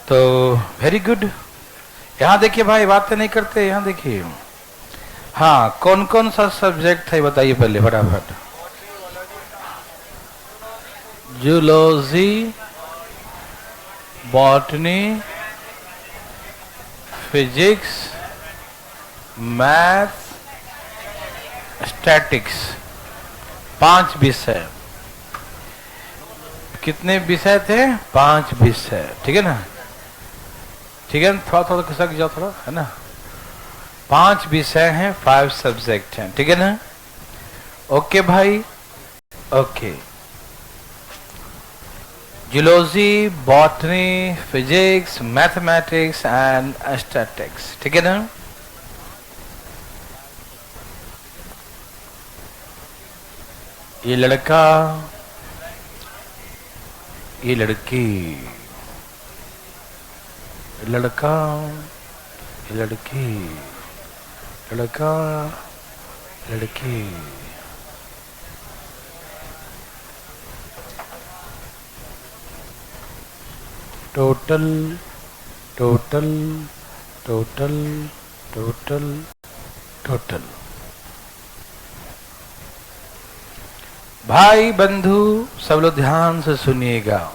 तो very good. यहाँ देखिए भाई, बातें नहीं करते, यहाँ देखिए। हाँ, कौन कौन सा सब्जेक्ट है बताइए पहले फटाफट। Zoology, botany, physics, math, statics, 5 विषय। कितने विषय थे? 5 विषय, ठीक है ना? ठीक है, थोड़ा थोड़ा खिसक जाओ थोड़ा, है ना? 5 विषय हैं, 5 सब्जेक्ट हैं, ठीक है ना? ओके भाई, okay. Zoology, botany, physics, mathematics and statics, ठीक है ना? ये लड़का, ये लड़की, लड़का, लड़की, लड़का, लड़की। Total total total total total. भाई बंधु सब लोग ध्यान से सुनिएगा।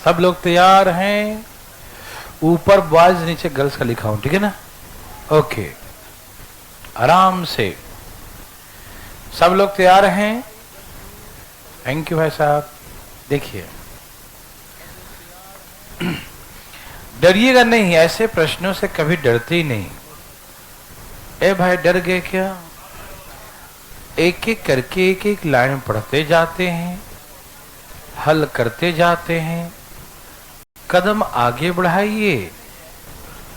सब लोग तैयार हैं? ऊपर बॉयज नीचे गर्ल्स का लिखा हूं, ठीक है ना? ओके, आराम से। सब लोग तैयार हैं? थैंक यू भाई साहब। देखिए, डरिएगा नहीं, ऐसे प्रश्नों से कभी डरते ही नहीं। ए भाई, डर गए क्या? एक एक करके एक एक लाइन पढ़ते जाते हैं, हल करते जाते हैं। कदम आगे बढ़ाइए,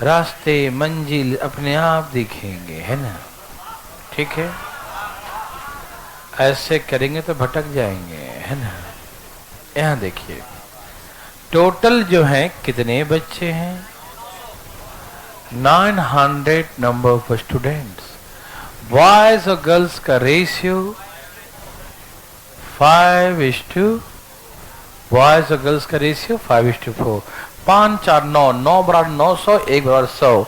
रास्ते मंजिल अपने आप दिखेंगे, है ना? ठीक है, ऐसे करेंगे तो भटक जाएंगे, है ना? यहां देखिए, टोटल जो है कितने बच्चे हैं? 900 नंबर ऑफ स्टूडेंट्स। बॉयज और गर्ल्स का रेशियो 5:, बॉयज और गर्ल्स का रेशियो 5:4। 5 4 9, 9 बराबर 900, 1 बराबर 100।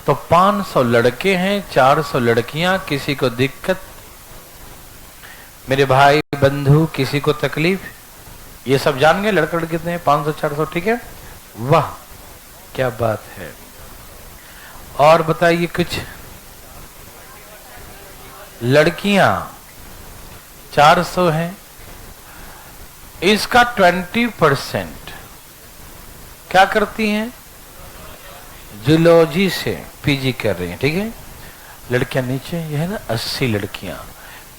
तो 500 लड़के हैं, 400 लड़कियां। किसी को दिक्कत? मेरे भाई बंधु, किसी को तकलीफ? ये सब जान गए लड़के लड़के कितने हैं? 500 400, ठीक है? वाह, क्या बात है। और बताइए कुछ। लड़कियां 400 हैं, इसका 20% क्या करती हैं? जूलॉजी से पीजी कर रही हैं, ठीक है? लड़कियां नीचे, ये है ना 80 लड़कियां।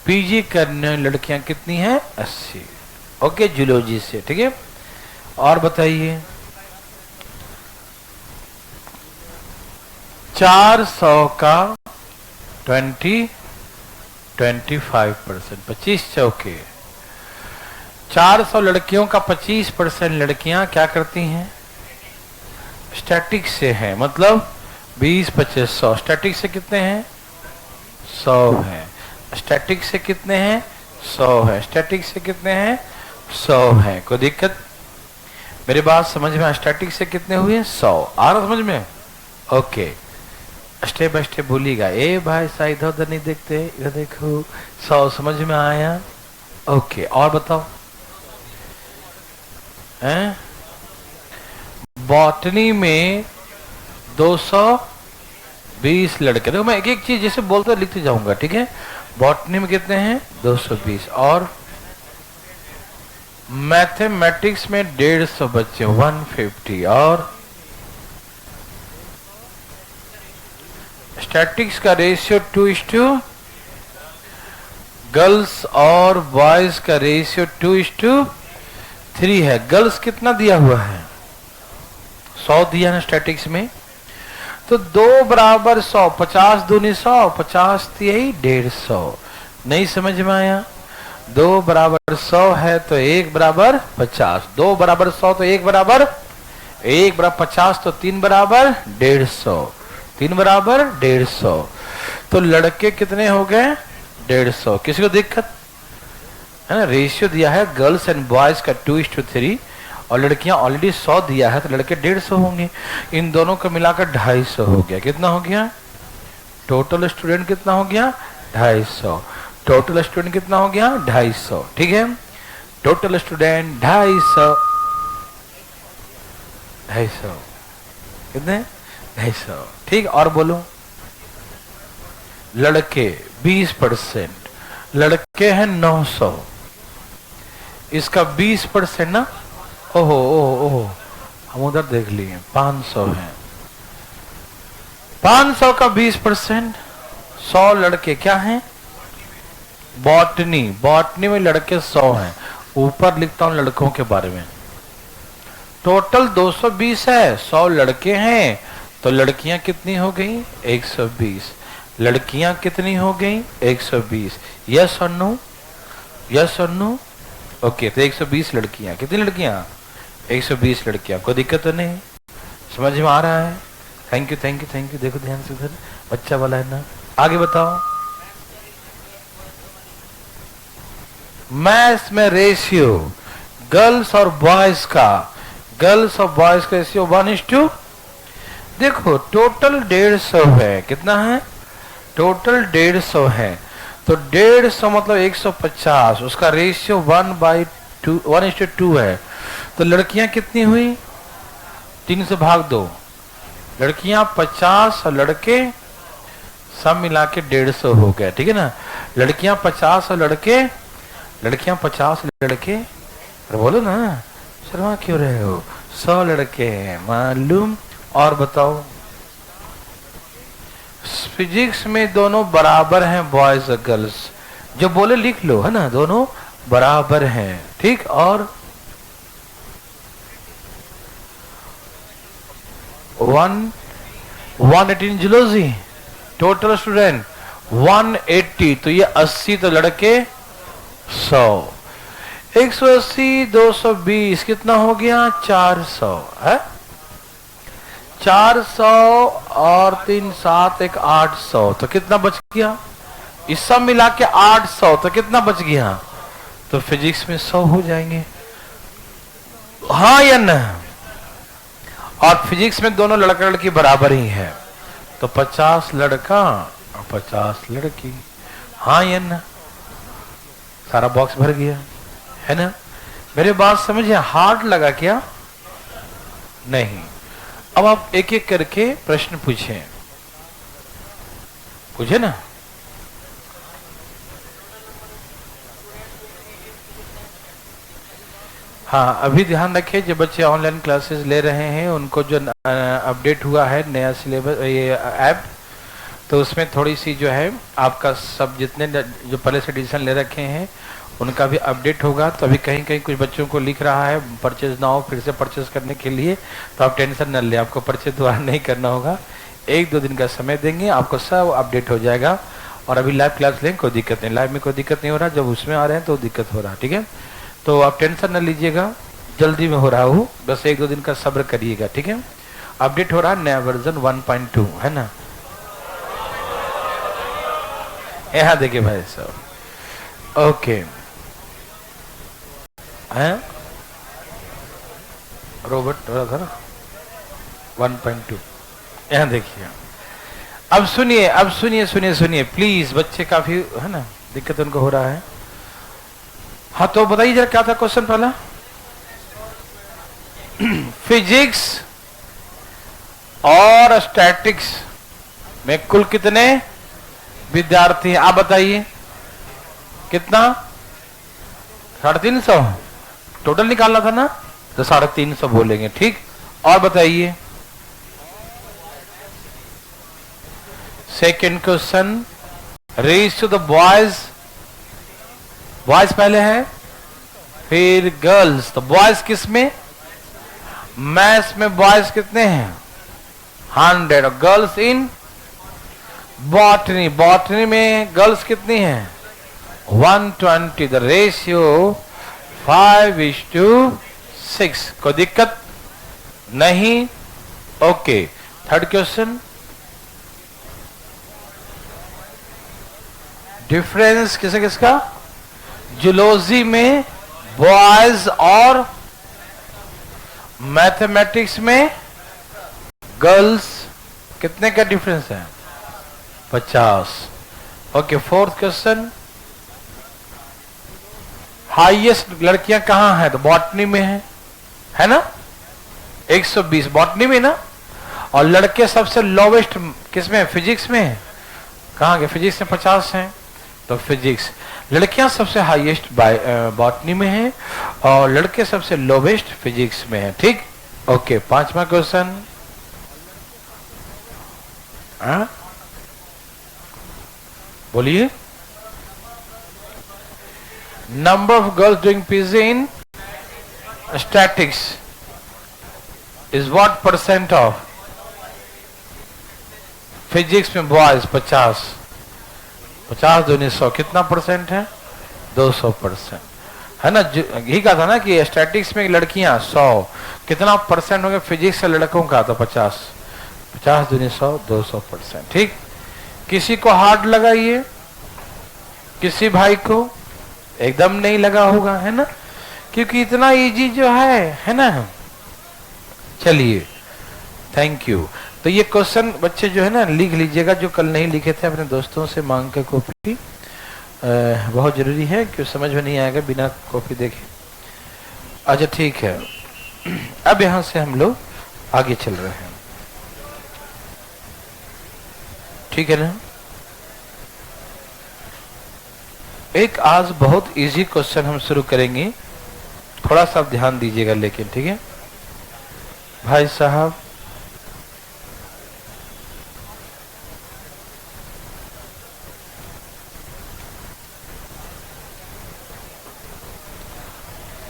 पीजी करने लड़कियां कितनी हैं? 80। ओके, जूलॉजी से, ठीक है? और बताइए, 400 का 25%, 25 चौके। 400 लड़कियों का 25% लड़कियां क्या करती हैं? स्टैटिक से है, मतलब 20 25 100। स्टैटिक से कितने हैं? 100 हैं। स्टैटिक से कितने हैं? 100 है। स्टैटिक से कितने हैं? 100 है। कोई दिक्कत? मेरी बात समझ में? स्टैटिक से कितने हुए? 100। आ रहा समझ में? ओके, स्टेप बाय स्टेप बोलिएगा। ए भाई साहब, इधर उधर नहीं देखते, इधर देखो। 100 समझ में आया? ओके, और बताओ। हैं? बॉटनी में 220 लड़के। देखो, मैं एक एक चीज जैसे बोलते लिखते जाऊंगा, ठीक है? बॉटनी में कितने हैं? 220। और मैथमेटिक्स में 150 बच्चे, 150। और स्टैटिक्स का रेशियो 2:, गर्ल्स और बॉयज का रेशियो 2:3 है। गर्ल्स कितना दिया हुआ है? 100 दिया ना स्टैटिक्स में, तो 2 बराबर 100, 50 दूनी 100, 50 यही 150। नहीं समझ में आया? 2 बराबर 100 है तो 1 बराबर 50। 2 बराबर 100 तो 1 बराबर 50, तो 3 बराबर 150। 3 बराबर 150। तो लड़के कितने हो गए? 150। किसी को दिक्कत है ना? रेशियो दिया है गर्ल्स एंड बॉयज का 2:3, और लड़कियां ऑलरेडी 100 दिया है तो लड़के 150 होंगे, इन दोनों को मिलाकर 250 हो गया। कितना हो गया टोटल स्टूडेंट? कितना हो गया 250। टोटल स्टूडेंट कितना हो गया 250, ठीक है। टोटल स्टूडेंट 250, 250 कितने 250, ठीक। और बोलो लड़के 20%, लड़के हैं 900, इसका 20% ना, ओहो ओहो ओहो हम उधर देख लिए 500 है, 500 का 20%, 100 लड़के क्या हैं बॉटनी, बॉटनी में लड़के 100 हैं। ऊपर लिखता हूं लड़कों के बारे में, टोटल 220 है, 100 लड़के हैं तो लड़कियां कितनी हो गई 120, लड़कियां कितनी हो गई 120। यस और नो, यस और नो, ओके। तो 120 लड़कियां, कितनी लड़कियां 120 लड़कियां। कोई दिक्कत तो नहीं, समझ में आ रहा है? Thank you thank you thank you. देखो ध्यान से उधर बच्चा वाला है ना, आगे बताओ। मैथ्स में रेशियो गर्ल्स और बॉयज का, गर्ल्स और बॉयज का रेशियो 1:2। देखो टोटल 150 है, कितना है टोटल 150 है, तो 150 मतलब 150, उसका रेशियो 1:2 है। तो लड़कियां कितनी हुई 3 से भाग 2, लड़कियां 50 और लड़के सब मिला के 150 हो गया, ठीक है ना। लड़कियां 50 और लड़के, लड़कियां 50 लड़के, अरे बोलो ना शर्मा क्यों रहे हो, 100 लड़के मालूम। और बताओ फिजिक्स में दोनों बराबर हैं बॉयज और गर्ल्स, जो बोले लिख लो है ना, दोनों बराबर हैं, ठीक। और 118 जूलॉजी, टोटल स्टूडेंट 180, तो ये 80 तो लड़के 100, 180 220 कितना हो गया 400 है, 400 और 3 7 1 800, तो कितना बच गया, इस सब मिला के 800, तो कितना बच गया, तो फिजिक्स में 100 हो जाएंगे, हाँ या ना। और फिजिक्स में दोनों लड़का लड़की बराबर ही है, तो 50 लड़का और 50 लड़की, हाँ या ना। सारा बॉक्स भर गया है ना। मेरी बात समझिए, हार्ड लगा क्या? नहीं। अब आप एक एक करके प्रश्न पूछें, पूछे ना। हाँ अभी ध्यान रखिए, जो बच्चे ऑनलाइन क्लासेस ले रहे हैं उनको जो अपडेट हुआ है नया सिलेबस ये ऐप, तो उसमें थोड़ी सी जो है आपका सब जितने जो पहले से एडिशन ले रखे हैं उनका भी अपडेट होगा। तो अभी कहीं कहीं कुछ बच्चों को लिख रहा है परचेज ना हो, फिर से परचेज करने के लिए, तो आप टेंशन न ले, आपको परचेज दोबारा नहीं करना होगा, 1-2 दिन का समय देंगे, आपको सब अपडेट हो जाएगा। और अभी लाइव क्लास लें कोई दिक्कत नहीं, लाइव में कोई दिक्कत नहीं हो रहा, जब उसमें आ रहे हैं तो दिक्कत हो रहा, ठीक है। तो आप टेंशन न लीजिएगा, जल्दी में हो रहा हो, बस 1-2 दिन का सब्र करिएगा, ठीक है। अपडेट हो रहा नया वर्जन 1.2 है ना। यहाँ देखिए भाई साहब, ओके है रोबोट हो रहा था ना 1.2, यहाँ देखिए। अब सुनिए, अब सुनिए सुनिए सुनिए प्लीज, बच्चे काफी है ना दिक्कत उनको हो रहा है। हाँ तो बताइए जरा क्या था क्वेश्चन पहला। फिजिक्स और स्टैटिक्स में कुल कितने विद्यार्थी हैं आप बताइए, कितना 350 टोटल निकालना था ना, तो 350 बोलेंगे, ठीक। और बताइए second question, ratio the boys, boys पहले है फिर गर्ल्स, तो बॉयज किस में, मैथ्स में बॉयज कितने हैं 100, और गर्ल्स इन बॉटनी, बॉटनी में गर्ल्स कितनी हैं 120, द रेशियो 5:6। कोई दिक्कत नहीं, ओके। थर्ड क्वेश्चन, डिफरेंस किसे किसका, जूलॉजी में बॉयज और मैथमेटिक्स में गर्ल्स कितने का डिफरेंस है? 50। ओके, फोर्थ क्वेश्चन, हाईएस्ट लड़कियां कहां हैं? तो बॉटनी में है ना, 120 बॉटनी में ना। और लड़के सबसे लोवेस्ट किसमें? फिजिक्स में। कहां के? फिजिक्स में 50 हैं, तो फिजिक्स। लड़कियां सबसे हाईएस्ट बॉटनी में हैं और लड़के सबसे लोवेस्ट फिजिक्स में हैं। ठीक, ओके। पांचवा क्वेश्चन, बोलिए। Number of girls doing PG in statics is what percent of? Physics में बॉयज 50, 50 दूनी 100, कितना परसेंट है? 200%, है ना। यही कहा था ना कि स्टैटिक्स में लड़कियां 100, कितना परसेंट हो गया फिजिक्स से लड़कों का? तो 50, 50 दूनी 100, 200%। ठीक, किसी को हार्ड लगाइए, किसी भाई को एकदम नहीं लगा होगा, है ना, क्योंकि इतना इजी जो है ना। चलिए, थैंक यू। तो ये क्वेश्चन बच्चे जो है ना लिख लीजिएगा, जो कल नहीं लिखे थे अपने दोस्तों से मांग के कॉपी। बहुत जरूरी है कि समझ में नहीं आएगा बिना कॉपी देखे। अच्छा ठीक है, अब यहां से हम लोग आगे चल रहे हैं, ठीक है ना। एक आज बहुत इजी क्वेश्चन हम शुरू करेंगे, थोड़ा सा ध्यान दीजिएगा लेकिन, ठीक है भाई साहब।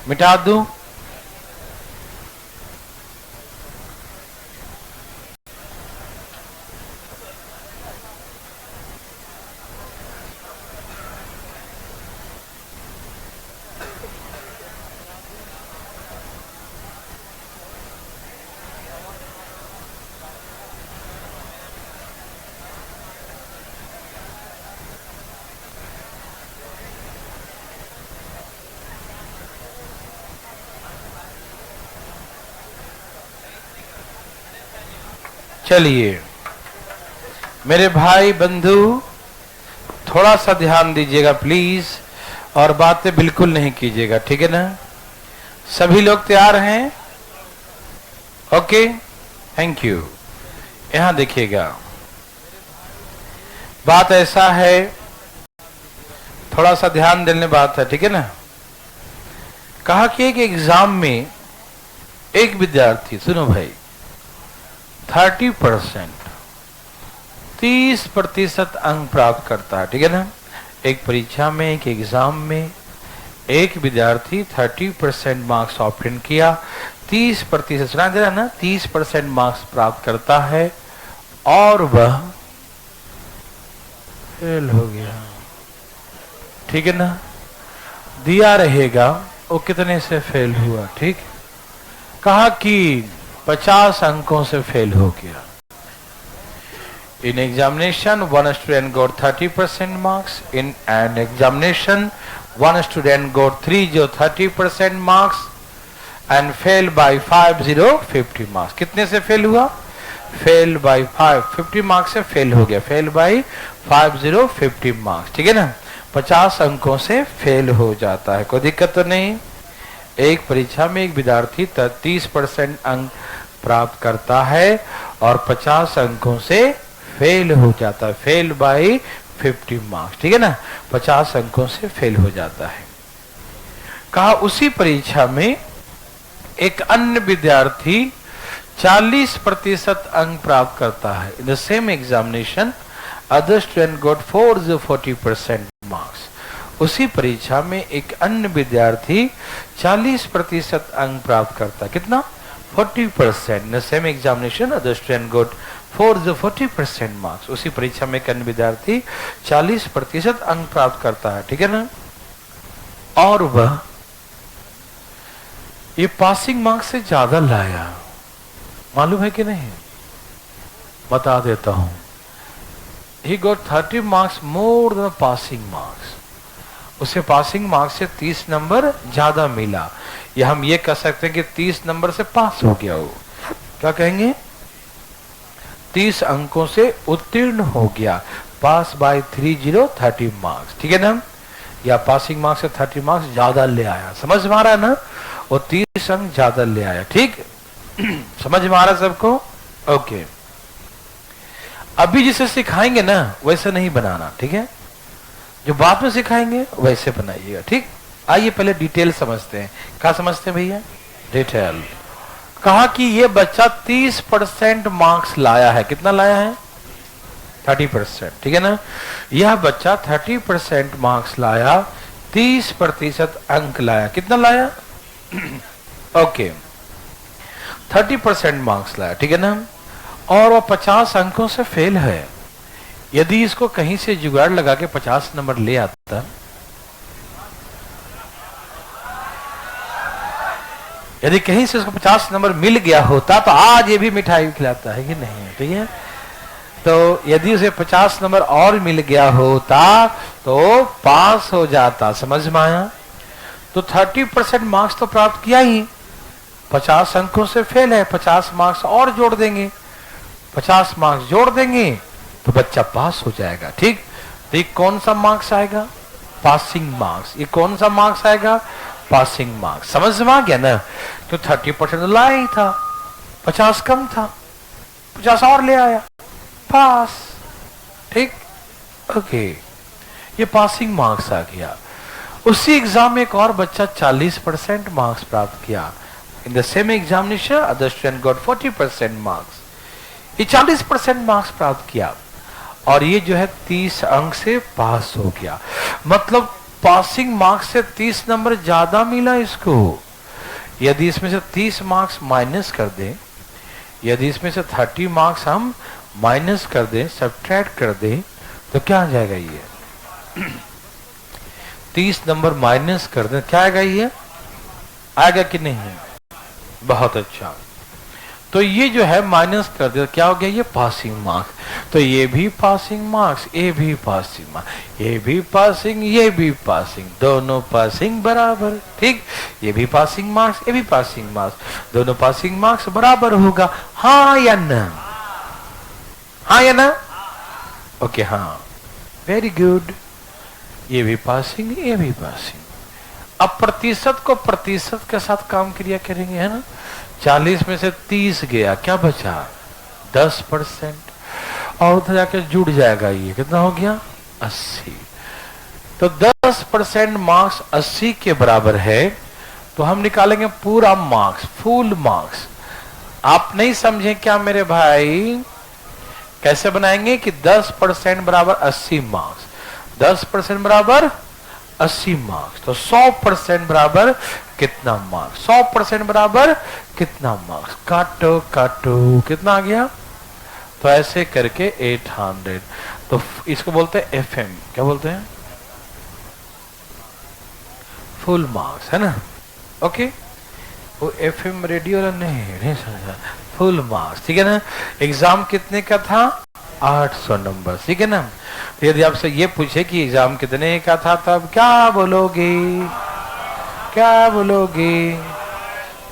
मिटा दूं? चलिए मेरे भाई बंधु, थोड़ा सा ध्यान दीजिएगा प्लीज, और बातें बिल्कुल नहीं कीजिएगा, ठीक है ना। सभी लोग तैयार हैं? Okay, thank you. यहां देखिएगा, बात ऐसा है, थोड़ा सा ध्यान देने बात है, ठीक है ना। कहा कि एक एग्जाम में एक विद्यार्थी, सुनो भाई, 30%, 30% अंक प्राप्त करता है, ठीक है ना। एक परीक्षा में, एक एग्जाम में एक विद्यार्थी 30% मार्क्स ऑब्टेन किया, 30%, सुना दे रहा ना, 30% मार्क्स प्राप्त करता है और वह फेल हो गया, ठीक है ना। दिया रहेगा वो कितने से फेल हुआ, ठीक। कहा कि 50 अंकों से फेल हो गया। In examination, one student got 30% marks. In an examination, one student got 30% marks and failed by 50 marks. कितने से फेल हुआ? Failed by 50 marks से फेल हो गया। Failed by 50 marks, ठीक है ना। 50 अंकों से फेल हो जाता है, कोई दिक्कत तो नहीं। एक परीक्षा में एक विद्यार्थी 30% अंक प्राप्त करता है और 50 अंकों से फेल हो जाता है, फेल बाय 50 मार्क्स, ठीक है ना। 50 अंकों से फेल हो जाता है। कहा उसी परीक्षा में एक अन्य विद्यार्थी 40% अंक प्राप्त करता है। In the same examination other student got 40% marks. उसी परीक्षा में एक अन्य विद्यार्थी 40% अंक प्राप्त करता है, कितना? 40%। In the same examination other student got 40% marks. उसी परीक्षा में एक अन्य विद्यार्थी 40% अंक प्राप्त करता है, ठीक है ना। और वह ये पासिंग मार्क्स से ज्यादा लाया, मालूम है कि नहीं? बता देता हूं। He got 30 marks more than passing marks. उसे पासिंग मार्क्स से 30 नंबर ज्यादा मिला। या हम ये कह सकते हैं कि 30 नंबर से पास हो गया हो। क्या कहेंगे? 30 अंकों से उत्तीर्ण हो गया, पास बाय 30 मार्क्स, ठीक है ना। या पासिंग मार्क्स से 30 मार्क्स ज्यादा ले आया, समझ में आ रहा है ना, वो 30 अंक ज्यादा ले आया, ठीक समझ में आ रहा है सबको? ओके, अभी जिसे सिखाएंगे ना वैसे नहीं बनाना, ठीक है, जो बाद में सिखाएंगे वैसे बनाइएगा, ठीक। आइए पहले डिटेल समझते हैं। क्या समझते हैं भैया? डिटेल। कहा कि ये बच्चा 30% मार्क्स लाया है। कितना लाया है? 30%, ठीक है ना। यह बच्चा 30% मार्क्स लाया, 30% अंक लाया। कितना लाया? ओके, 30% मार्क्स लाया, ठीक है ना। और वह 50 अंकों से फेल है। यदि इसको कहीं से जुगाड़ लगा के 50 नंबर ले आता, यदि कहीं से उसको 50 नंबर मिल गया होता तो आज ये भी मिठाई खिलाता है कि नहीं, ठीक है। तो यदि उसे 50 नंबर और मिल गया होता तो पास हो जाता, समझ में आया। तो 30% मार्क्स तो प्राप्त किया ही, 50 अंकों से फेल है, 50 मार्क्स और जोड़ देंगे, 50 मार्क्स जोड़ देंगे तो बच्चा पास हो जाएगा, ठीक। तो ये कौन सा मार्क्स आएगा? Passing marks. ये कौन सा मार्क्स आएगा? Passing marks. समझ में आ गया ना। तो 30% तो लाया ही था, 50 कम था, 50 और ले आया, पास, ठीक। ओके, ये पासिंग मार्क्स आ गया। उसी एग्जाम में एक और बच्चा 40% मार्क्स प्राप्त किया। In the same examination other student got 40% marks. ये 40% मार्क्स प्राप्त किया और ये जो है 30 अंक से पास हो गया। मतलब पासिंग मार्क्स से 30 नंबर ज्यादा मिला इसको। यदि इसमें से 30 मार्क्स माइनस कर दें, यदि इसमें से 30 मार्क्स हम माइनस कर दें, सब्ट्रैक्ट कर दें, तो क्या आ जाएगा? ये 30 नंबर माइनस कर दें, क्या आएगा? ये आएगा कि नहीं? बहुत अच्छा। तो ये जो है माइनस कर दे, क्या हो गया? ये पासिंग मार्क्स। तो ये भी पासिंग मार्क्स, ये भी पासिंग मार्क्स, ये भी पासिंग, ये भी पासिंग, दोनों पासिंग बराबर, ठीक। ये भी पासिंग मार्क्स, ये भी पासिंग मार्क्स, दोनों पासिंग मार्क्स बराबर होगा, हाँ या ना? हाँ या ना? ओके, हाँ, वेरी गुड। ये भी पासिंग, ये भी पासिंग। अब प्रतिशत को प्रतिशत के साथ काम क्रिया करेंगे, है ना। 40 में से 30 गया, क्या बचा? 10%। और उधर जाकर जुड़ जाएगा, ये कितना हो गया? 80। तो 10% मार्क्स 80 के बराबर है। तो हम निकालेंगे पूरा मार्क्स, फुल मार्क्स। आप नहीं समझे क्या मेरे भाई? कैसे बनाएंगे कि 10% बराबर 80 मार्क्स, 10% बराबर 80 मार्क्स। तो 100% बराबर कितना मार्क्स? 100% बराबर कितना मार्क्स? काटो काटो, कितना आ गया? तो ऐसे करके 800। तो इसको बोलते हैं FM। क्या बोलते हैं? फुल मार्क्स, है ना। ओके, वो FM रेडियो नहीं समझा, फुल मार्क्स, ठीक है ना। एग्जाम कितने का था? 800 नंबर, ठीक है ना। तो यदि आपसे ये पूछे कि एग्जाम कितने का था, तब क्या बोलोगे? क्या बोलोगे?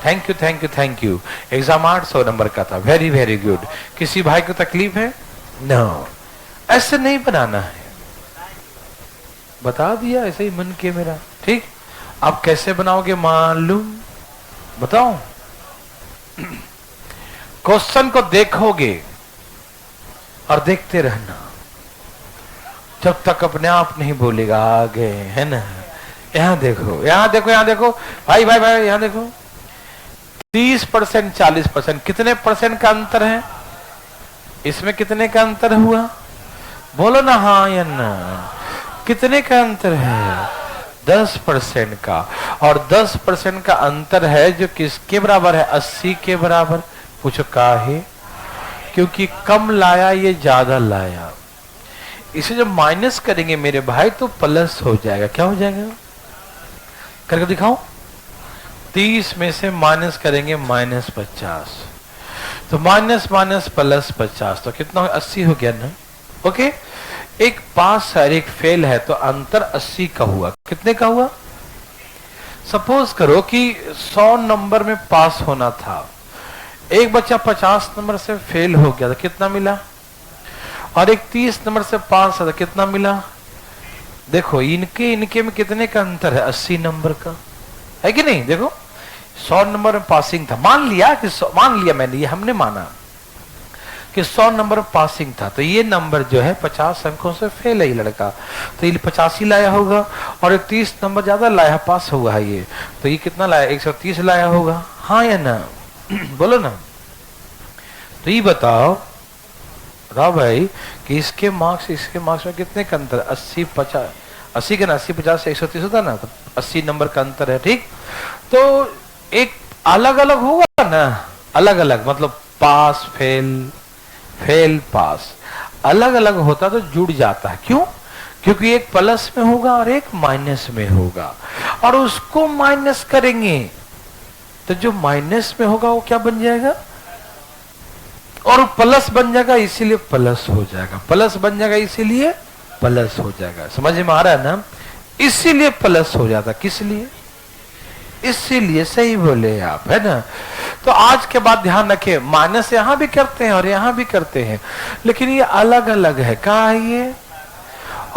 Thank you thank you thank you. Exam 800 number का था, वेरी वेरी गुड। किसी भाई को तकलीफ है? नो, ऐसे नहीं बनाना है, बता दिया ऐसे ही मन के मेरा, ठीक। आप कैसे बनाओगे मालूम? बताओ। क्वेश्चन को देखोगे और देखते रहना जब तक अपने आप नहीं बोलेगा आगे, है ना। यहां देखो, यहां देखो, यहां देखो भाई भाई भाई, यहां देखो। 30% 40%, कितने परसेंट का अंतर है? इसमें कितने का अंतर हुआ? बोलो ना हाँ या ना। कितने का अंतर है? 10% का। और 10% का अंतर है जो किसके बराबर है? 80 के बराबर। पूछो काहे? क्योंकि कम लाया, ये ज्यादा लाया। इसे जब माइनस करेंगे मेरे भाई तो प्लस हो जाएगा। क्या हो जाएगा? करके दिखाओ। 30 में से माइनस करेंगे -50, तो माइनस माइनस प्लस 50, तो कितना? 80 हो गया ना। ओके, एक पास है एक फेल है, तो अंतर 80 का हुआ। कितने का हुआ? सपोज करो कि 100 नंबर में पास होना था, एक बच्चा 50 नंबर से फेल हो गया था, कितना मिला? और एक 30 नंबर से पास था, कितना मिला? देखो इनके में कितने का अंतर है? 80 नंबर का, है कि नहीं? देखो 100 नंबर में पासिंग था, मान लिया मैंने, ये हमने माना कि 100 नंबर पासिंग था, तो ये नंबर जो है 50 अंकों से फेल है ये लड़का, तो ये 85 लाया होगा, और 30 नंबर ज्यादा लाया, पास हुआ है ये, तो ये कितना लाया? 130 लाया होगा, हाँ या ना? बोलो ना। तो ये बताओ भाई कि इसके मार्क्स में कितने का अंतर? 80 50, 80 के ना 80 50 से 130 होता ना, तो 80 नंबर का अंतर है, ठीक। तो एक अलग अलग होगा ना, अलग अलग मतलब पास फेल, फेल पास, अलग अलग होता तो जुड़ जाता है। क्यों? क्योंकि एक प्लस में होगा और एक माइनस में होगा, और उसको माइनस करेंगे तो जो माइनस में होगा वो क्या बन जाएगा? और प्लस बन जाएगा, इसीलिए प्लस हो जाएगा, प्लस बन जाएगा इसीलिए प्लस हो जाएगा। समझ में आ रहा है ना? इसीलिए प्लस हो जाता, किस लिए? इसीलिए, सही बोले आप, है ना? तो आज के बाद ध्यान रखें, माइनस यहां भी करते हैं और यहां भी करते हैं, लेकिन ये अलग अलग है, कहा है ये?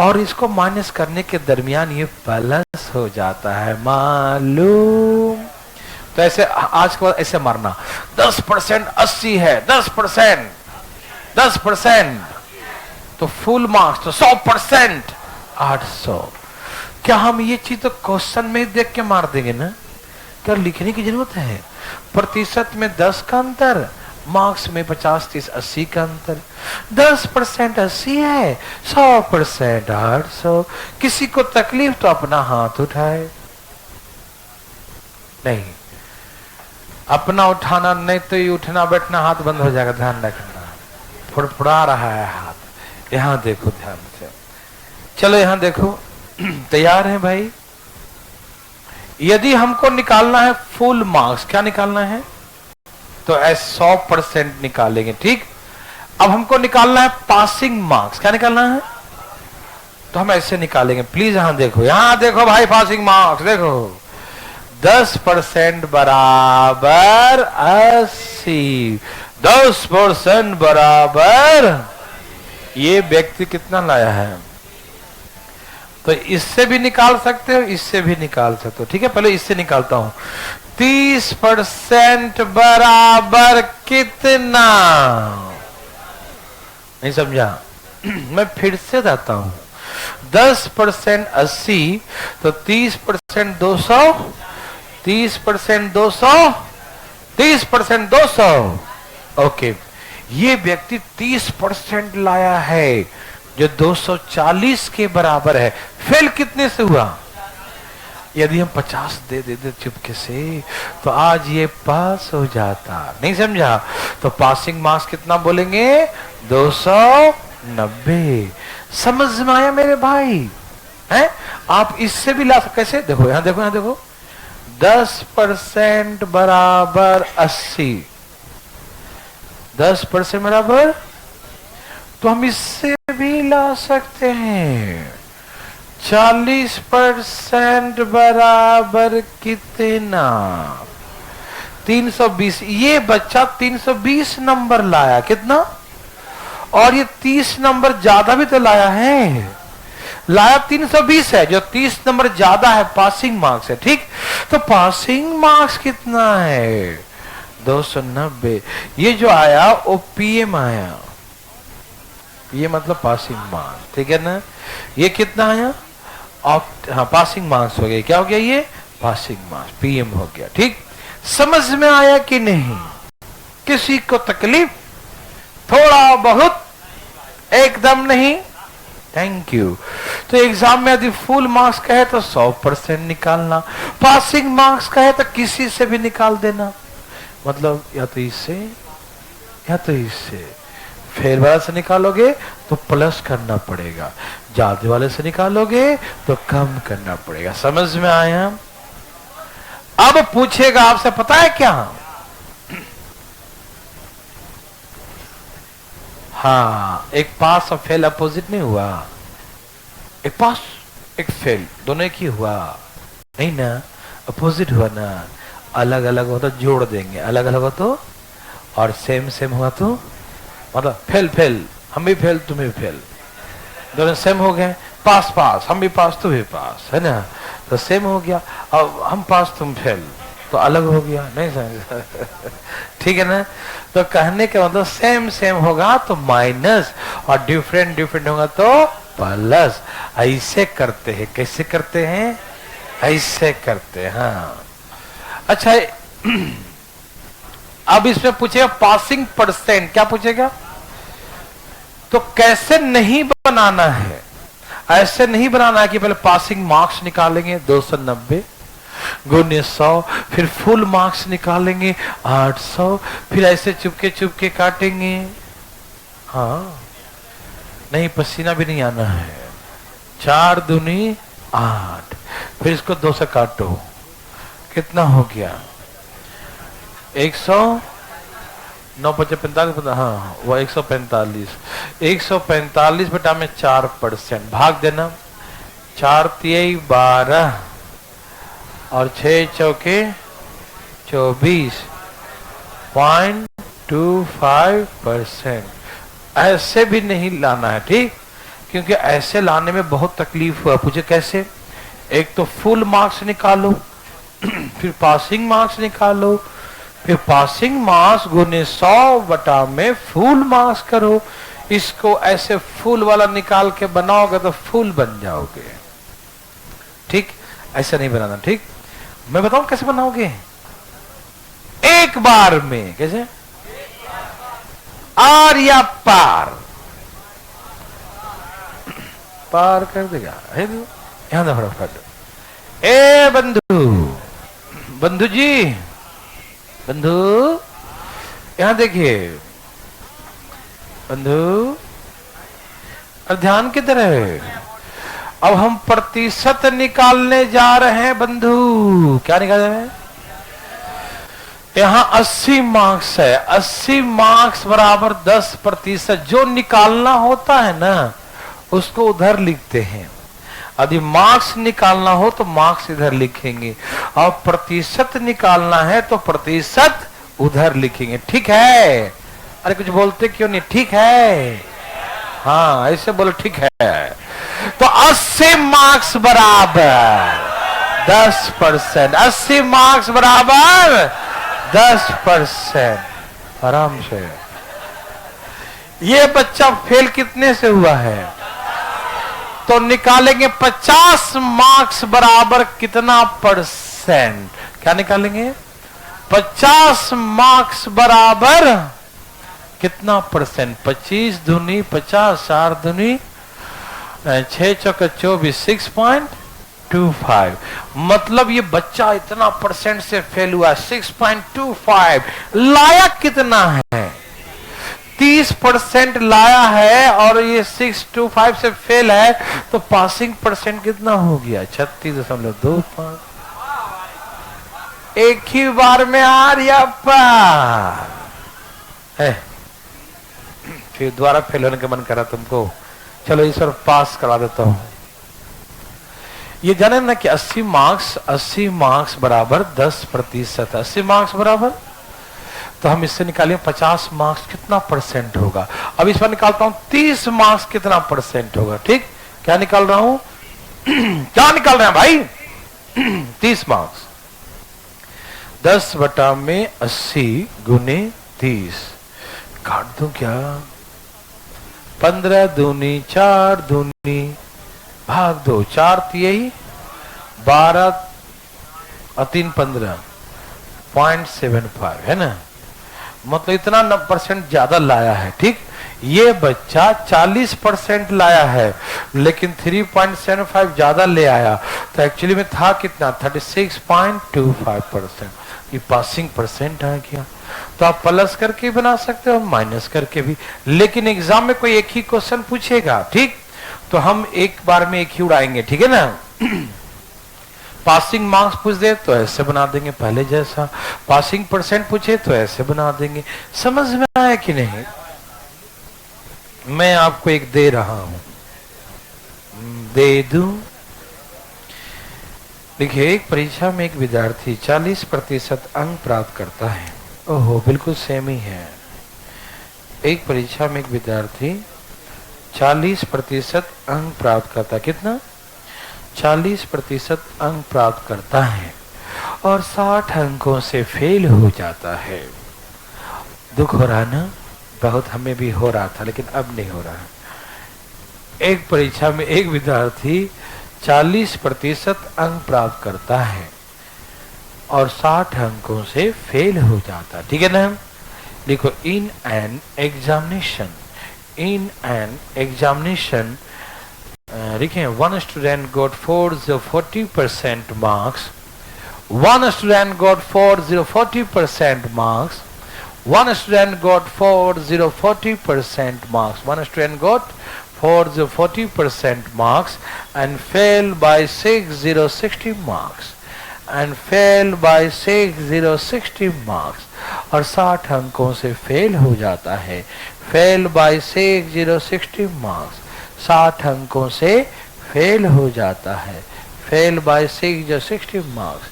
और इसको माइनस करने के दरमियान ये प्लस हो जाता है, मालूम? तो ऐसे आज के बाद ऐसे मारना, 10% 80 है, 10% तो फुल मार्क्स, तो 100% 800। क्या हम ये चीज तो क्वेश्चन में ही देख के मार देंगे ना? क्या लिखने की जरूरत है? प्रतिशत में 10 का अंतर, मार्क्स में 50 30 80 का अंतर। 10% 80 है, 100% 800। किसी को तकलीफ तो अपना हाथ उठाए, नहीं अपना उठाना, नहीं तो ये उठना बैठना हाथ बंद हो जाएगा, ध्यान रखना। फुड़फुड़ा रहा है हाथ, यहां देखो ध्यान से, चलो यहां देखो। तैयार है भाई? यदि हमको निकालना है फुल मार्क्स, क्या निकालना है? तो 100% निकालेंगे, ठीक। अब हमको निकालना है पासिंग मार्क्स, क्या निकालना है? तो हम ऐसे निकालेंगे, प्लीज यहां देखो भाई, पासिंग मार्क्स देखो, 10% बराबर 80, 10% बराबर, ये व्यक्ति कितना लाया है? तो इससे भी निकाल सकते हो, इससे भी निकाल सकते हो, ठीक है। पहले इससे निकालता हूं, 30% बराबर कितना? नहीं समझा? मैं फिर से जाता हूं, 10% 80, तो 30% 200, 30% 200, 30% 200। ओके, ये व्यक्ति 30% लाया है, जो 240 के बराबर है। फेल कितने से हुआ? यदि हम 50 दे देते चुपके से, तो आज ये पास हो जाता। नहीं समझा? तो पासिंग मार्क्स कितना बोलेंगे? 290। समझ में आया मेरे भाई? हैं? आप इससे भी ला सकते, कैसे? देखो यहां देखो, 10% बराबर 80, 10% बराबर, तो हम इससे भी ला सकते हैं। 40% बराबर कितना? 320। ये बच्चा 320 नंबर लाया, कितना? और ये 30 नंबर ज्यादा भी तो लाया है, लाया 320 है, जो 30 नंबर ज्यादा है पासिंग मार्क्स है, ठीक। तो पासिंग मार्क्स कितना है? 290। ये जो आया वो पीएम आया, ये मतलब पासिंग मार्क्स, ठीक है ना। ये कितना आया? हाँ पासिंग मार्क्स हो गया, क्या हो गया? ये पासिंग मार्क्स, पीएम हो गया, ठीक। समझ में आया कि नहीं? किसी को तकलीफ? थोड़ा बहुत, एकदम नहीं? Thank you. तो एग्जाम में यदि फुल मार्क्स कहे तो 100% निकालना, पासिंग मार्क्स कहे तो किसी से भी निकाल देना, मतलब या तो इससे या तो इससे। फेल वाले से निकालोगे तो प्लस करना पड़ेगा, ज्यादा वाले से निकालोगे तो कम करना पड़ेगा। समझ में आया? अब पूछेगा आपसे, पता है क्या? हाँ, एक पास और फेल अपोजिट नहीं हुआ, एक पास एक फेल, दोनों एक ही हुआ, नहीं ना? अपोजिट हुआ ना, अलग अलग हो तो जोड़ देंगे, अलग अलग हो तो, और सेम सेम हुआ तो मतलब फेल फेल, हम भी फेल तुम भी फेल, दोनों सेम हो गए, पास पास, हम भी पास तू भी पास, है ना, तो सेम हो गया। अब हम पास तुम फेल तो अलग हो गया, नहीं समझ ठीक है ना। तो कहने के मतलब सेम सेम होगा तो माइनस, और डिफरेंट डिफरेंट होगा तो प्लस। ऐसे करते हैं, कैसे करते हैं, ऐसे करते हैं। हाँ अच्छा अब इसमें पूछेगा पासिंग परसेंट, क्या पूछेगा, तो कैसे नहीं बनाना है, ऐसे नहीं बनाना है कि पहले पासिंग मार्क्स निकालेंगे 290 गुने 100, फिर फुल मार्क्स निकालेंगे 800, फिर ऐसे चुपके चुपके काटेंगे। हाँ नहीं, पसीना भी नहीं आना है। 4 दूनी 8, फिर इसको 2 से काटो, कितना हो गया 100, 9 5 45, हाँ वो 145, 145 बटा में 4% भाग देना, 4 तिहाई 12 और 6 चौके 24.25%। ऐसे भी नहीं लाना है, ठीक, क्योंकि ऐसे लाने में बहुत तकलीफ हुआ। पूछे कैसे, एक तो फुल मार्क्स निकालो फिर पासिंग मार्क्स निकालो, फिर पासिंग मार्क्स गुने 100 बटा में फुल मार्क्स करो। इसको ऐसे फुल वाला निकाल के बनाओगे तो फुल बन जाओगे, ठीक, ऐसा नहीं बनाना, ठीक। मैं बताऊं कैसे बनाओगे, एक बार में, कैसे, आर या पार, पार कर देगा, है ना, यहां देखो फटाफट। ए बंधु, बंधु जी, बंधु यहां देखिए, बंधु और ध्यान किधर है। अब हम प्रतिशत निकालने जा रहे हैं बंधु, क्या निकाल रहे हैं, यहां 80 मार्क्स है, 80 मार्क्स बराबर 10%। जो निकालना होता है ना उसको उधर लिखते हैं, यदि मार्क्स निकालना हो तो मार्क्स इधर लिखेंगे, और प्रतिशत निकालना है तो प्रतिशत उधर लिखेंगे, ठीक है। अरे कुछ बोलते क्यों नहीं, ठीक है, हाँ ऐसे बोलो, ठीक है। तो 80 मार्क्स बराबर 10%, 80 मार्क्स बराबर 10%। आराम से, ये बच्चा फेल कितने से हुआ है, तो निकालेंगे 50 मार्क्स बराबर कितना परसेंट, क्या निकालेंगे, 50 मार्क्स बराबर कितना परसेंट, 25 दूनी 50, 4 दूनी 6 चौका 24, 6.25। मतलब ये बच्चा इतना परसेंट से फेल हुआ, 6.25। लाया कितना है, 30% लाया है, और ये 625 से फेल है, तो पासिंग परसेंट कितना हो गया, 36.25। एक ही बार में आर या पार है। फिर दोबारा फेल होने का मन करा तुमको, चलो इस बार पास करा देता हूं। ये जाने ना कि 80 मार्क्स बराबर 10%, 80 मार्क्स बराबर, तो हम इससे निकालें 50 मार्क्स कितना परसेंट होगा। अब इस बार निकालता हूं 30 मार्क्स कितना परसेंट होगा, ठीक, क्या निकाल रहा हूं क्या निकाल रहे हैं भाई 30 मार्क्स, 10 बटा में 80 गुने 30, काट दूं क्या, 15 दूनी 4 दूनी भाग 2, 4 तिहाई 12 और 3 15.75 है ना, मतलब इतना 9% ज्यादा लाया है, ठीक। ये बच्चा 40% लाया है लेकिन 3.75 ज्यादा ले आया, तो एक्चुअली में था कितना 36.25%। ये पासिंग परसेंट आ गया। तो आप प्लस करके बना सकते हो, माइनस करके भी, लेकिन एग्जाम में कोई एक ही क्वेश्चन पूछेगा, ठीक, तो हम एक बार में एक ही उड़ाएंगे, ठीक है ना। पासिंग मार्क्स पूछ दे तो ऐसे बना देंगे पहले जैसा, पासिंग परसेंट पूछे तो ऐसे बना देंगे। समझ में आया कि नहीं, मैं आपको एक दे रहा हूं, दे दूं, देखिए, एक परीक्षा में एक विद्यार्थी 40% अंक प्राप्त करता है। ओहो, बिल्कुल सेम ही है। एक परीक्षा में एक विद्यार्थी 40% अंक प्राप्त करता है। कितना? 40% अंक प्राप्त करता है और 60 अंकों से फेल हो जाता है। दुख हो रहा ना? बहुत हमें भी हो रहा था, लेकिन अब नहीं हो रहा। एक परीक्षा में एक विद्यार्थी 40% अंक प्राप्त करता है और 60 अंकों से फेल हो जाता है। ठीक है ना? देखो, इन एन एग्जामिनेशन लिखे, one student goat 40% marks, one student got 40% marks, one student got 40% marks, one student got 40% marks and failed by 60 marks, and failed by 60 marks, और 60 अंकों से फेल हो जाता है। fail by 60 marks, 60 अंकों से fail हो जाता है। fail by 60 marks,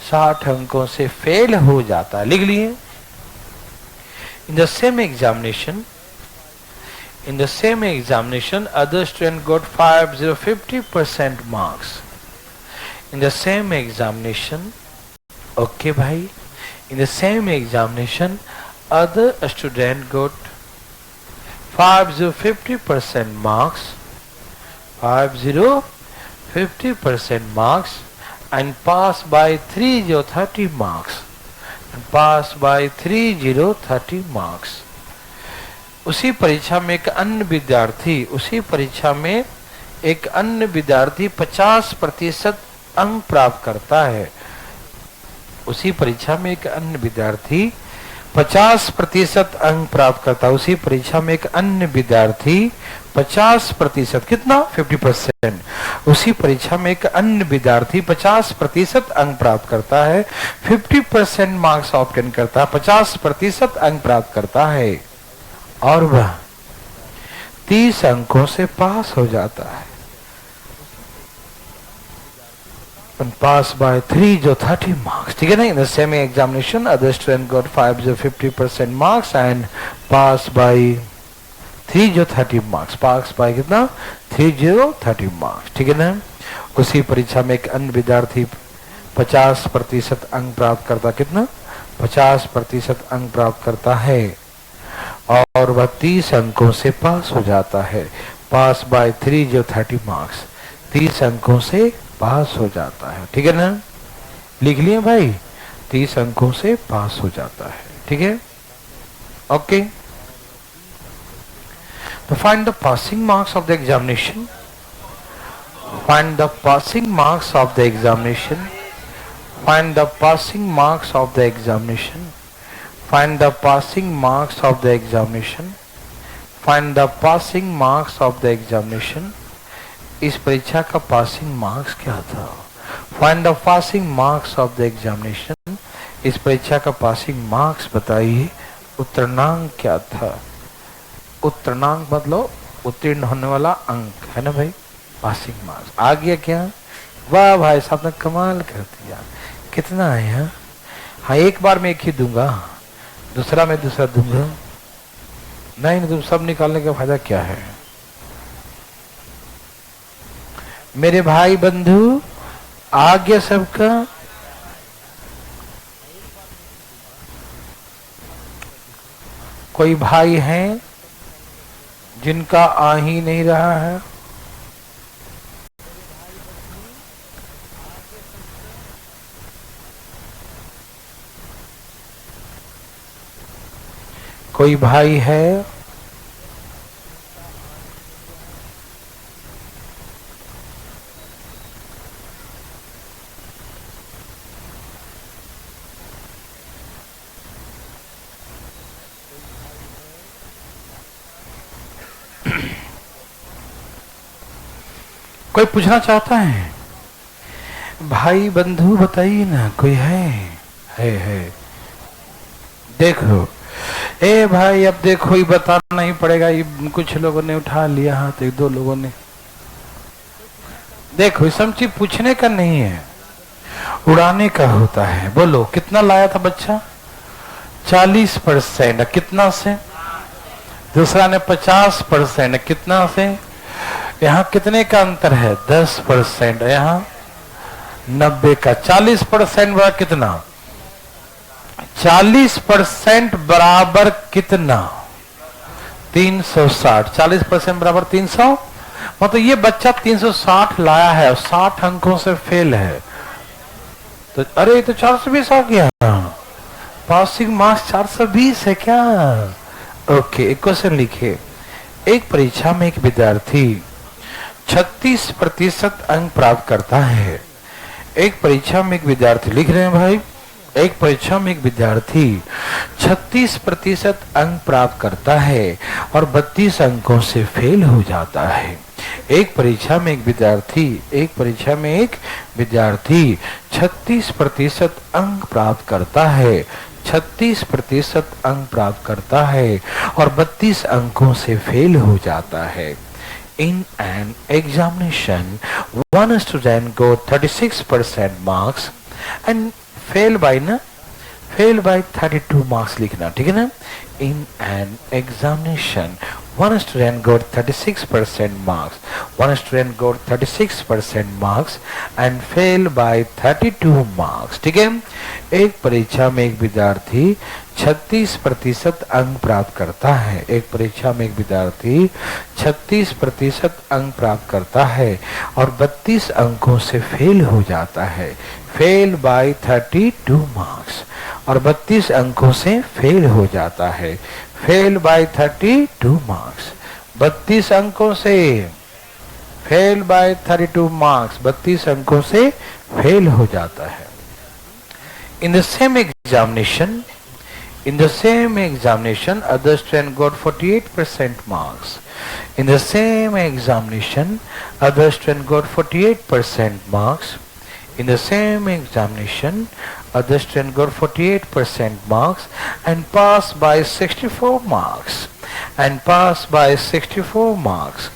60 अंकों से फेल हो जाता है। लिख लिए। In the same examination, other student got 50% marks. In the same examination, okay भाई, in the same examination, other student got 50% marks, 50% marks, and pass by 30 marks, and pass by 30 marks. उसी परीक्षा में एक अन्य विद्यार्थी 50% अंक प्राप्त करता है। उसी परीक्षा में एक अन्य विद्यार्थी 50% अंक प्राप्त करता है। उसी परीक्षा में एक अन्य विद्यार्थी 50%, कितना? 50%। उसी परीक्षा में एक अन्य विद्यार्थी 50% अंक प्राप्त करता है, 50% मार्क्स ऑब्टेन करता है, 50% अंक प्राप्त करता है और वह 30 अंकों से पास हो जाता है। Pass by 30 marks. ठीक है ना? In the same examination, other student got 50% marks and pass by 30 marks. Pass by कितना? 30 marks. ठीक है ना? उसी परीक्षा में एक अन्य विद्यार्थी 50% अंक प्राप्त करता, कितना? 50% अंक प्राप्त करता है और वह 30 अंकों से पास हो जाता है। पास बाय 30 मार्क्स, 30 अंकों से पास हो जाता है। ठीक है ना? लिख लिए भाई, 30 अंकों से पास हो जाता है। ठीक है? ओके। तो find the passing marks of the examination. Find the passing marks of the examination. Find the passing marks of the examination. Find the passing marks of the examination. Find the passing marks of the examination. इस परीक्षा का passing marks क्या था? Find the passing marks of the examination. इस परीक्षा का passing marks बताइए। उत्तीर्णांक क्या था? उत्तीर्णांक मतलब उत्तीर्ण होने वाला अंक, है ना भाई? पासिंग मार्क्स आ गया क्या? वाह भाई साहब ने कमाल कर दिया। कितना आया? हाँ, एक बार में एक ही दूंगा, दूसरा मैं दूसरा दूंगा। नहीं, तुम सब निकालने का फायदा क्या है? मेरे भाई बंधु, आ गया सबका? कोई भाई हैं जिनका आ ही नहीं रहा है? कोई भाई है? कोई पूछना चाहता है? भाई बंधु बताइए ना, कोई है? है। देखो, ए भाई, अब देखो, ये बताना ही पड़ेगा। ये कुछ लोगों ने उठा लिया हाथ, एक दो लोगों ने। देखो, ये सब चीज पूछने का नहीं है, उड़ाने का होता है। बोलो कितना लाया था बच्चा? 40%। कितना से? दूसरा ने 50%। कितना से? यहाँ कितने का अंतर है? 10%। यहाँ 90 का। 40% बराबर कितना? 40% बराबर कितना? 360। 40% बराबर 300। मतलब ये बच्चा 360 लाया है और 60 अंकों से फेल है। तो अरे तो 420 आ गया। पासिंग मार्क्स 420 है क्या? ओके, एक क्वेश्चन लिखिए। एक परीक्षा में एक विद्यार्थी 36% अंक प्राप्त करता है। एक परीक्षा में एक विद्यार्थी, लिख रहे हैं भाई, एक परीक्षा में एक विद्यार्थी 36% अंक प्राप्त करता है और 32 अंकों से फेल हो जाता है। एक परीक्षा में एक विद्यार्थी 36% अंक प्राप्त करता है, 36% अंक प्राप्त करता है और 32 अंकों से फेल हो जाता है। In an examination, one student got 36% marks and failed by 32 marks लिखना, ठीक है ना? In an examination, one student got 36% marks. One student got 36% marks and failed by 32 marks. ठीक है? एक परीक्षा में एक विद्यार्थी 36% अंक प्राप्त करता है। एक परीक्षा में एक विद्यार्थी 36% अंक प्राप्त करता है और 32 अंकों से फेल हो जाता है। Fail by 32 marks. और 32 अंकों से फेल हो जाता है। Fail by 32 marks. 32 अंकों से फेल बाय 32 मार्क्स। 32 अंकों से फेल हो जाता है। In the same examination, other student got 48% marks. In the same examination, other student got 48% marks. In the same examination, other student got 48% marks and passed by 64 marks.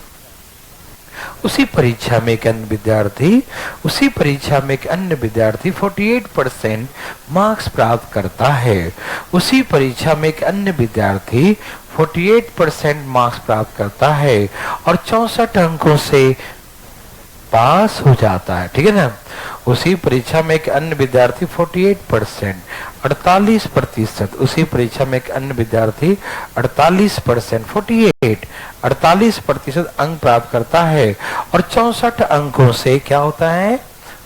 उसी परीक्षा में एक अन्य विद्यार्थी 48% मार्क्स प्राप्त करता है। उसी परीक्षा में एक अन्य विद्यार्थी 48% मार्क्स प्राप्त करता है और 64 अंकों से पास हो जाता है। ठीक है ना? उसी परीक्षा में एक अन्य विद्यार्थी 48%, 48%। उसी परीक्षा में एक अन्य विद्यार्थी 48%, 48% अंक प्राप्त करता है और 64 अंकों से क्या होता है?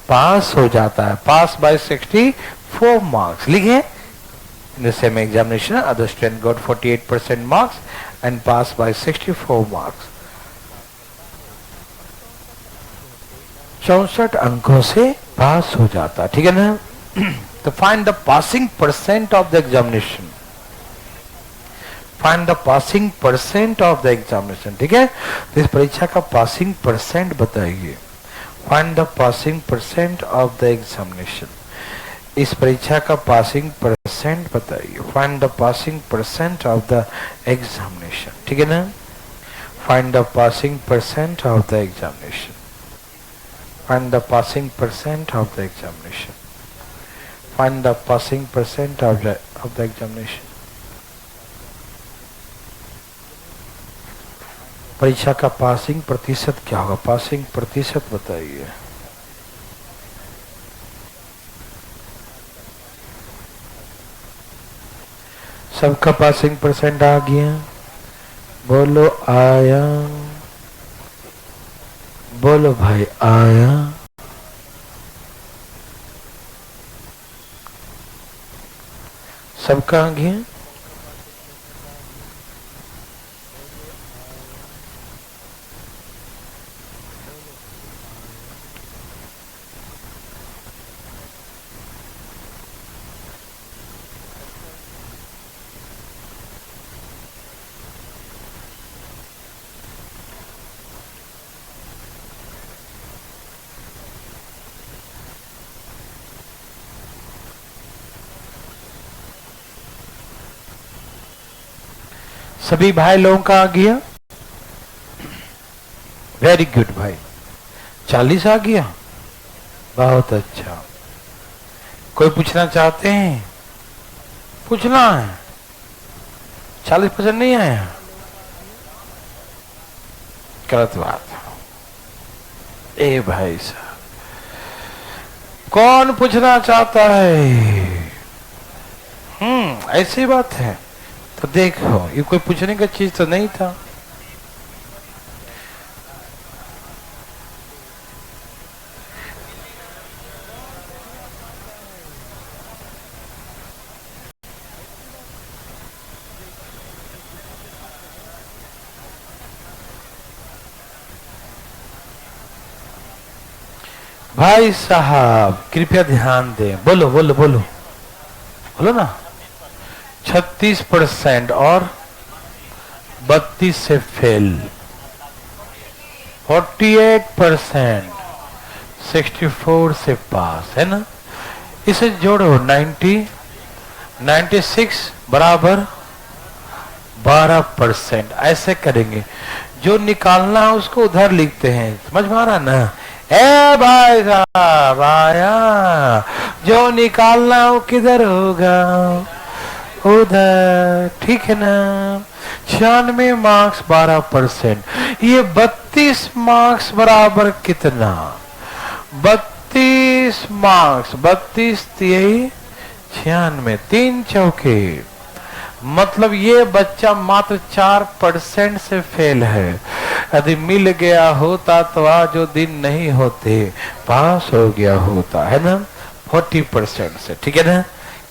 पास हो जाता है। पास बाय 64 मार्क्स। लिखे In the same examination, other student got 48% marks and passed by 64 marks. 64 अंकों से पास हो जाता। ठीक है ना? तो find the passing percent of the examination. Find the passing percent of the examination. ठीक है? तो इस परीक्षा का passing percent बताइए। Find the passing percent of the examination. इस परीक्षा का passing percent बताइए। Find the passing percent of the examination. ठीक है ना? Find the passing percent of the examination. Find the passing percent of the examination. Find the passing percent of the examination. परीक्षा का passing प्रतिशत क्या होगा? Passing प्रतिशत बताइए। सबका पासिंग परसेंट आ गया? बोलो आया। बोलो भाई आया। सबका आ गया? सभी भाई लोगों का आ गया? वेरी गुड भाई। 40 आ गया? बहुत अच्छा। कोई पूछना चाहते हैं? पूछना है। 40% नहीं आया, गलत बात। ए भाई साहब, कौन पूछना चाहता है? ऐसी बात है। तो देखो, ये कोई पूछने का चीज तो नहीं था। भाई साहब कृपया ध्यान दें। बोलो बोलो बोलो बोलो ना। 36% और 32 से फेल। 48% 64 से पास, है ना। इसे जोड़ो 96 बराबर 12%। ऐसे करेंगे, जो निकालना है उसको उधर लिखते हैं। समझ में आ रहा ना? ए भाई साहब आया, जो निकालना हो किधर होगा? उधर, ठीक है ना। 96 मार्क्स 12%। ये 32 मार्क्स बराबर कितना? 32 मार्क्स, 32 यही 96, 3 चौके। मतलब ये बच्चा मात्र 4% से फेल है। यदि मिल गया होता तो आज जो दिन नहीं होते, पास हो गया होता, है ना। 40% से, ठीक है ना।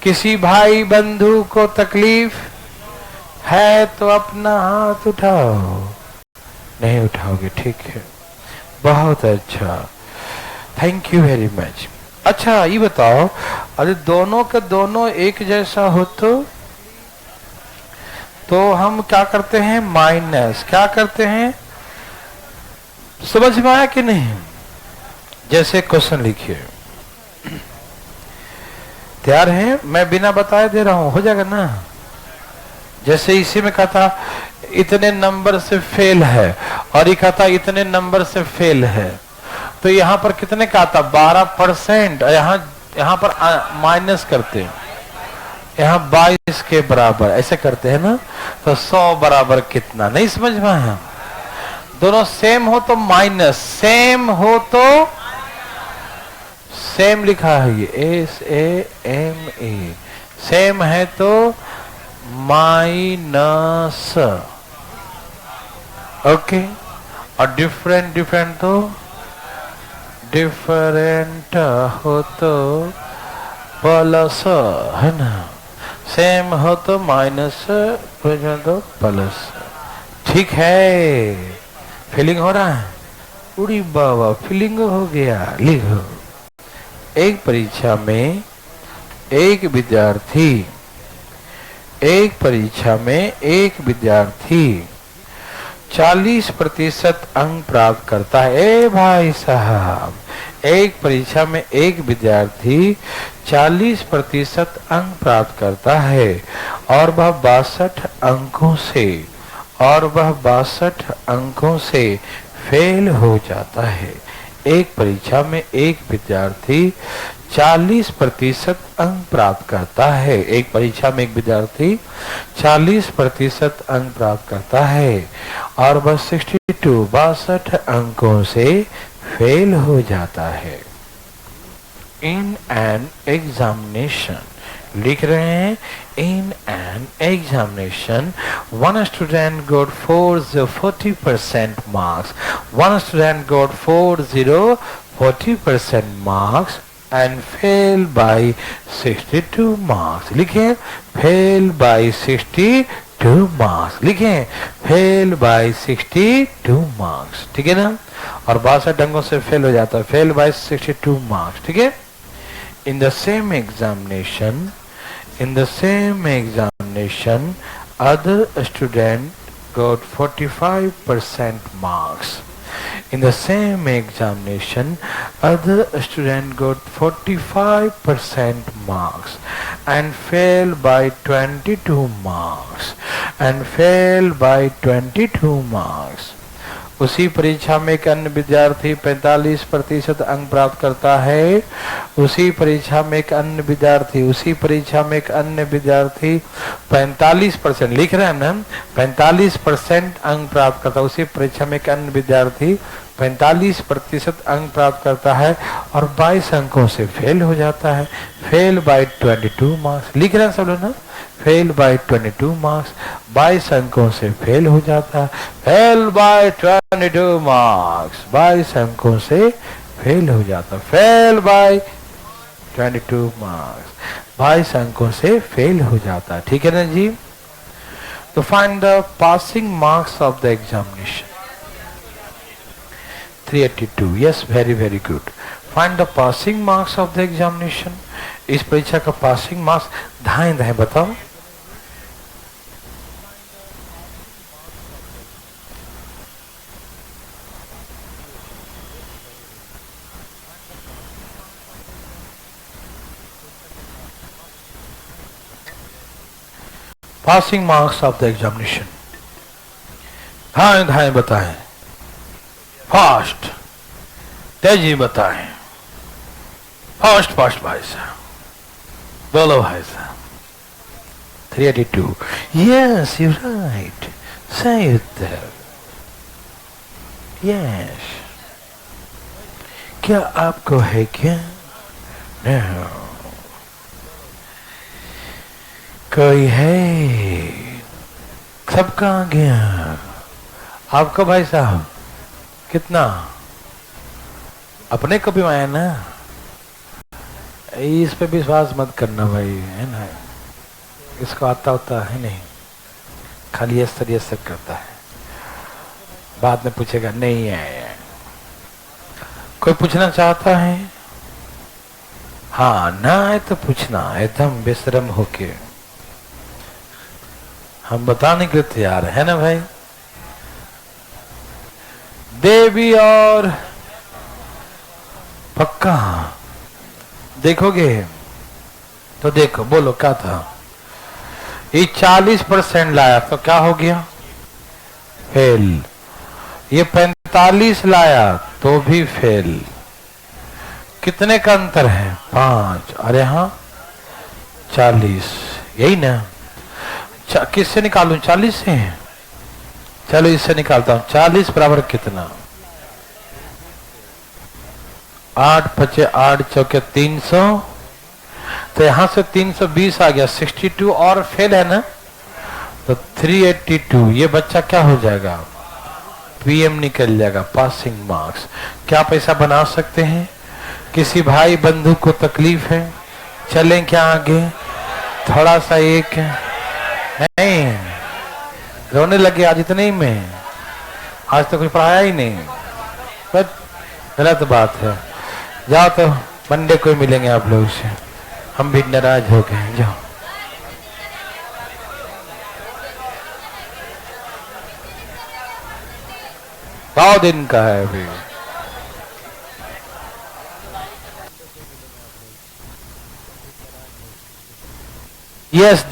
किसी भाई बंधु को तकलीफ है तो अपना हाथ उठाओ। नहीं उठाओगे, ठीक है, बहुत अच्छा, थैंक यू वेरी मच। अच्छा ये बताओ, अरे दोनों के दोनों एक जैसा हो तो हम क्या करते हैं? माइनस। क्या करते हैं? समझ में आया कि नहीं? जैसे क्वेश्चन लिखिए, तैयार हैं? मैं बिना बताए दे रहा हूं, हो जाएगा ना। जैसे इसी में कहा था इतने नंबर से फेल है, और ये कहा था इतने नंबर से फेल है। तो यहां पर कितने का था? 12%। यहां पर माइनस करते हैं, यहाँ 22 के बराबर ऐसे करते हैं ना। तो 100 बराबर कितना? नहीं समझ में आया? दोनों सेम हो तो माइनस, सेम हो तो सेम लिखा है ये SAME, सेम है तो माइनस, ओके। और डिफरेंट डिफरेंट तो डिफरेंट हो तो प्लस, है ना। सेम हो तो माइनस, तो प्लस। ठीक है, फीलिंग हो रहा है? उड़ी बाबा, फीलिंग हो गया। लिखो, एक परीक्षा में एक विद्यार्थी 40% अंक प्राप्त करता है। ए भाई साहब, एक परीक्षा में एक विद्यार्थी 40% अंक प्राप्त करता है और वह 62 अंकों से फेल हो जाता है। एक परीक्षा में एक विद्यार्थी 40% अंक प्राप्त करता है। एक परीक्षा में एक विद्यार्थी 40% अंक प्राप्त करता है और वह 62 अंकों से फेल हो जाता है। इन एन एग्जामिनेशन, लिख रहे हैं in an examination, one student got 40% marks. One student got 40% marks and failed by 62 marks. लिखें fail by 62 marks. लिखें fail by 62 marks. ठीक है ना। और 62 अंकों से फेल हो जाता है, fail by 62 marks. ठीक है। In the same examination, other student got 45% marks. In the same examination, other student got 45% marks and failed by 22 marks. And failed by 22 marks. उसी परीक्षा में एक अन्य विद्यार्थी 45% अंक प्राप्त करता है, उसी परीक्षा में एक अन्य विद्यार्थी 45% लिख रहे हैं ना, 45% अंक प्राप्त करता है, उसी परीक्षा में एक अन्य विद्यार्थी 45% अंक प्राप्त करता है और 22 अंकों से फेल हो जाता है। फेल बाय 22 मार्क्स, लिख रहे हैं सब लोग ना, फेल बाय 22 मार्क्स, 22 अंकों से फेल हो जाता है। फेल बाय 22 मार्क्स, 22 अंकों से फेल हो जाता है। फेल बाय 22 मार्क्स, 22 अंकों से फेल हो जाता है। ठीक है ना जी। तो find the passing marks of the examination. 382, yes, very very good. Find the passing marks of the examination. इस परीक्षा का पासिंग मार्क्स दाएं दाएं बताओ। Passing marks of the examination दाएं दाएं बताएं, फास्ट तेजी बताएं, फास्ट फास्ट भाई साहब, बोलो भाई साहब। 382, yes, you're right, say it there, yes। क्या आपको है क्या? no। कोई है? सब कहाँ गया? आपका भाई साहब कितना? अपने को भी आया ना, इस पे विश्वास मत करना भाई, है ना, इसको आता होता है नहीं, खाली ये सब करता है, बाद में पूछेगा नहीं आया। कोई पूछना चाहता है? हाँ ना है तो पूछना, एकदम बेशरम होके, हम बताने के लिए तैयार है ना भाई। देवी और पक्का देखोगे तो देखो, बोलो क्या था? ये 40% लाया तो क्या हो गया? फेल। ये 45 लाया तो भी फेल। कितने का अंतर है? 5। अरे हाँ 40, यही ना। किससे निकालूं? 40 से। चलो इससे निकालता हूं। 40 बराबर कितना? 8 पचे 8 चौके 300, तो यहां से 320 आ गया, 62 और फेल है ना, तो 382। ये बच्चा क्या हो जाएगा? पीएम निकल जाएगा, पासिंग मार्क्स। क्या पैसा बना सकते हैं? किसी भाई बंधु को तकलीफ है? चलें क्या आगे? थोड़ा सा एक नहीं, रोने लगे आज इतने ही में, आज तो कुछ पढ़ाया ही नहीं, पर गलत बात है। जाओ तो मंडे को मिलेंगे आप लोगों से, हम भी नाराज हो गए। जाओ। बहुत दिन का है अभी। यस